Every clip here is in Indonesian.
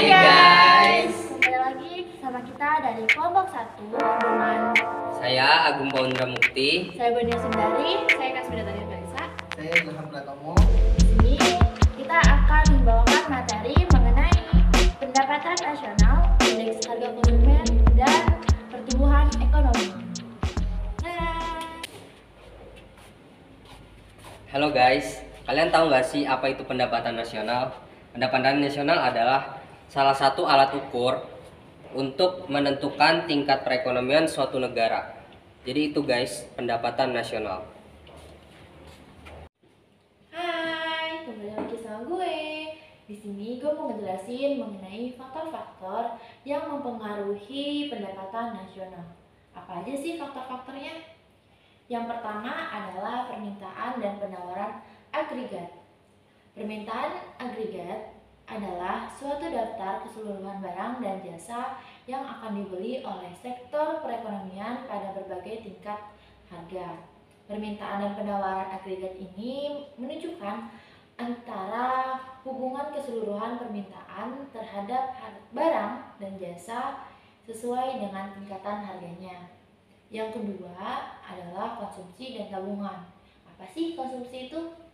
Hai guys. Kembali lagi sama kita dari kelompok 1 dengan Saya Agung Paundra Mukti. saya Bonia Sundari, saya Kasmida Tania Kalisa. Saya Ilham Pratomo. Di sini kita akan membawakan materi mengenai pendapatan nasional, indeks harga konsumen, dan pertumbuhan ekonomi. Halo guys, kalian tahu nggak sih apa itu pendapatan nasional? Pendapatan nasional adalah salah satu alat ukur untuk menentukan tingkat perekonomian suatu negara. Jadi itu guys, pendapatan nasional. Hai, kembali lagi sama gue. Di sini gue mau ngejelasin mengenai faktor-faktor yang mempengaruhi pendapatan nasional. Apa aja sih faktor-faktornya? Yang pertama adalah permintaan dan penawaran agregat. Permintaan agregat adalah suatu daftar keseluruhan barang dan jasa yang akan dibeli oleh sektor perekonomian pada berbagai tingkat harga. Permintaan dan penawaran agregat ini menunjukkan antara hubungan keseluruhan permintaan terhadap barang dan jasa sesuai dengan tingkatan harganya. Yang kedua adalah konsumsi dan tabungan. Apa sih konsumsi itu?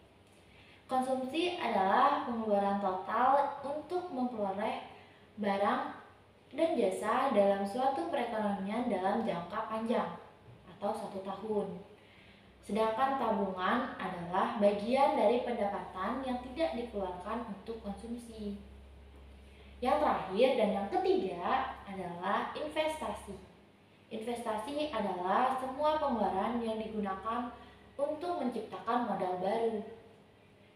Konsumsi adalah pengeluaran total untuk memperoleh barang dan jasa dalam suatu perekonomian dalam jangka panjang atau 1 tahun. Sedangkan tabungan adalah bagian dari pendapatan yang tidak dikeluarkan untuk konsumsi. Yang terakhir dan yang ketiga adalah investasi. Investasi adalah semua pengeluaran yang digunakan untuk menciptakan modal baru.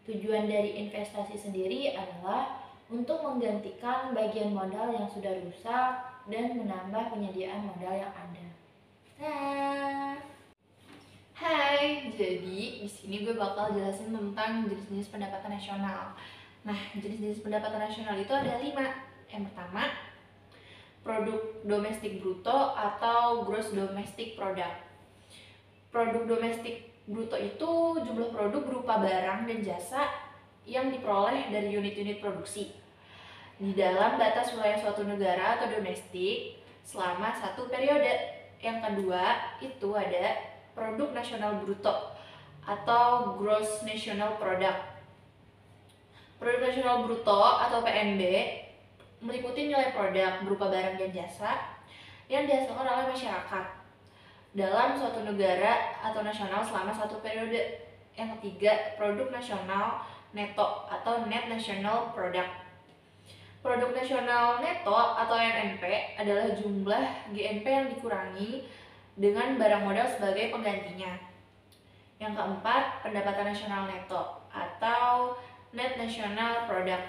Tujuan dari investasi sendiri adalah untuk menggantikan bagian modal yang sudah rusak dan menambah penyediaan modal yang ada. Hai, jadi di sini gue bakal jelasin tentang jenis-jenis pendapatan nasional. Nah, jenis-jenis pendapatan nasional itu ada 5. Yang pertama, produk domestik bruto atau gross domestic product. Produk domestik bruto itu jumlah produk berupa barang dan jasa yang diperoleh dari unit-unit produksi di dalam batas wilayah suatu negara atau domestik selama 1 periode. Yang kedua itu ada produk nasional bruto atau gross national product. Produk nasional bruto atau PNB meliputi nilai produk berupa barang dan jasa yang dihasilkan oleh masyarakat dalam suatu negara atau nasional selama 1 periode. Yang ketiga, produk nasional neto atau net national product. Produk nasional neto atau NNP adalah jumlah GNP yang dikurangi dengan barang modal sebagai penggantinya. Yang keempat, pendapatan nasional neto atau net national product.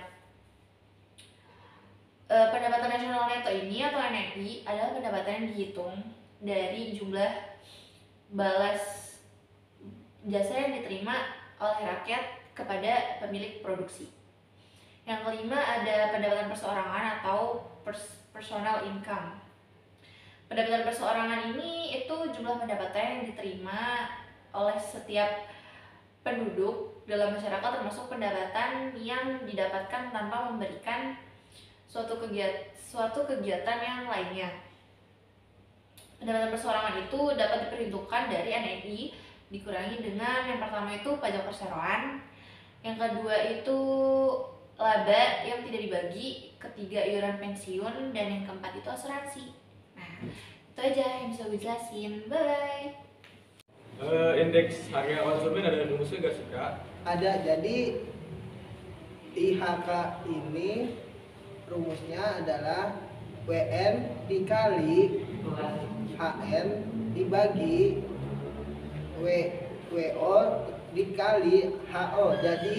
Pendapatan nasional neto ini atau NNI adalah pendapatan yang dihitung dari jumlah balas jasa yang diterima oleh rakyat kepada pemilik produksi. Yang kelima ada pendapatan perseorangan atau personal income. Pendapatan perseorangan ini itu jumlah pendapatan yang diterima oleh setiap penduduk dalam masyarakat, termasuk pendapatan yang didapatkan tanpa memberikan suatu kegiatan yang lainnya. Pendapatan perseorangan itu dapat diperhitungkan dari NNI dikurangi dengan yang pertama itu pajak perseroan, yang kedua itu laba yang tidak dibagi, ketiga iuran pensiun, dan yang keempat itu asuransi. Nah, itu aja yang bisa gue jelasin. Bye. Indeks harga konsumen ada rumusnya nggak sih Kak? Ada, jadi IHK ini rumusnya adalah WN dikali HN dibagi WO dikali HO. Jadi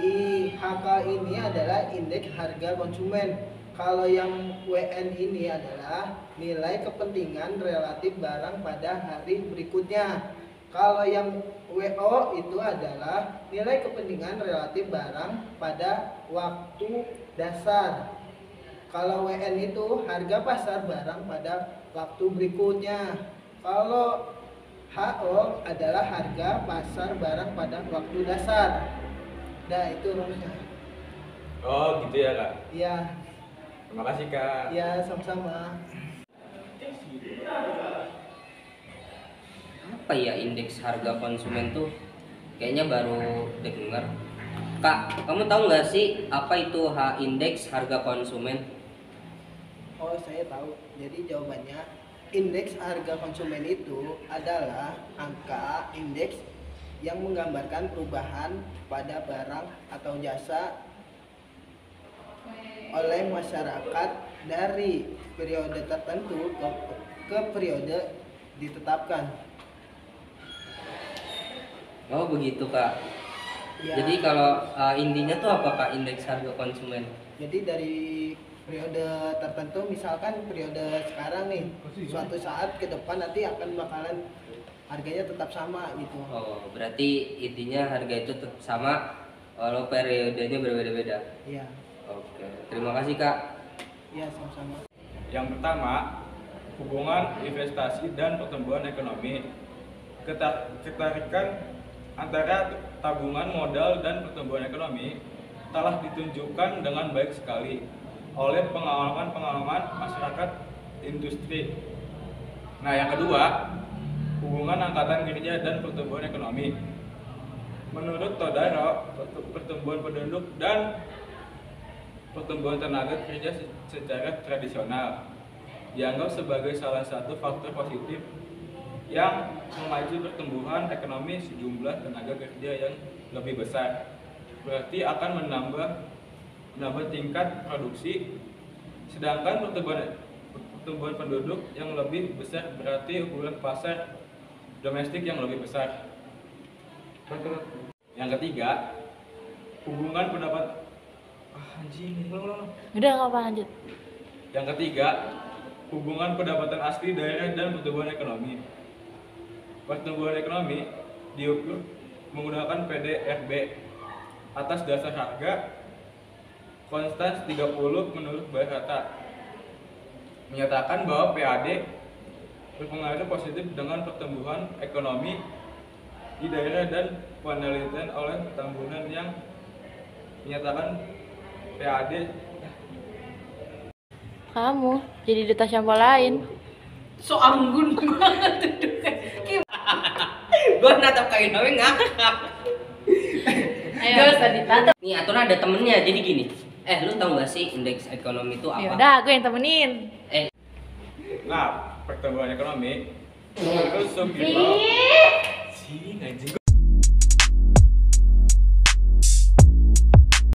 IHK ini adalah indeks harga konsumen. Kalau yang WN ini adalah nilai kepentingan relatif barang pada hari berikutnya. Kalau yang WO itu adalah nilai kepentingan relatif barang pada waktu dasar. Kalau WN itu harga pasar barang pada waktu berikutnya. Kalau HO adalah harga pasar barang pada waktu dasar. Nah, itu rumusnya. Oh gitu ya Kak? Iya. Terima kasih Kak. Ya, sama-sama. Apa ya indeks harga konsumen tuh? Kayaknya baru dengar. Kak, kamu tahu nggak sih apa itu indeks harga konsumen? Oh, saya tahu. Jadi jawabannya, indeks harga konsumen itu adalah angka indeks yang menggambarkan perubahan pada barang atau jasa oleh masyarakat dari periode tertentu ke periode ditetapkan. Oh begitu Kak. Ya, Jadi kalau intinya tuh apa Kak indeks harga konsumen? jadi dari periode tertentu, misalkan periode sekarang nih, suatu saat ke depan nanti akan bakalan harganya tetap sama gitu. Oh berarti intinya harga itu tetap sama walau periodenya berbeda-beda. Iya, Oke, terima kasih Kak. iya sama-sama. Yang pertama, hubungan investasi dan pertumbuhan ekonomi. Ketertarikan antara tabungan modal dan pertumbuhan ekonomi telah ditunjukkan dengan baik sekali oleh pengalaman masyarakat industri. Nah, yang kedua, hubungan angkatan kerja dan pertumbuhan ekonomi. Menurut Todaro, pertumbuhan penduduk dan pertumbuhan tenaga kerja secara tradisional dianggap sebagai salah satu faktor positif yang memacu pertumbuhan ekonomi sejumlah tenaga kerja yang lebih besar. Berarti akan menambah tingkat produksi, sedangkan pertumbuhan penduduk yang lebih besar berarti ukuran pasar domestik yang lebih besar. Yang ketiga, hubungan pendapat Udah nggak apa lanjut. Yang ketiga, hubungan pendapatan asli daerah dan pertumbuhan ekonomi. Pertumbuhan ekonomi diukur menggunakan PDRB atas dasar harga konstan 30 menurut Barata. Menyatakan bahwa PAD berpengaruh positif dengan pertumbuhan ekonomi di daerah dan penelitian oleh Tambunan yang menyatakan PAD Kamu jadi duta shampoo lain. So anggun banget gue natap kain nawe ngakak. Ayo, gak usah ditata. Nih aturan ada temennya jadi gini. Lu tahu nggak sih indeks ekonomi itu apa? Yaudah, gue yang temenin. Nah, pertumbuhan ekonomi itu subkilo. Anjing.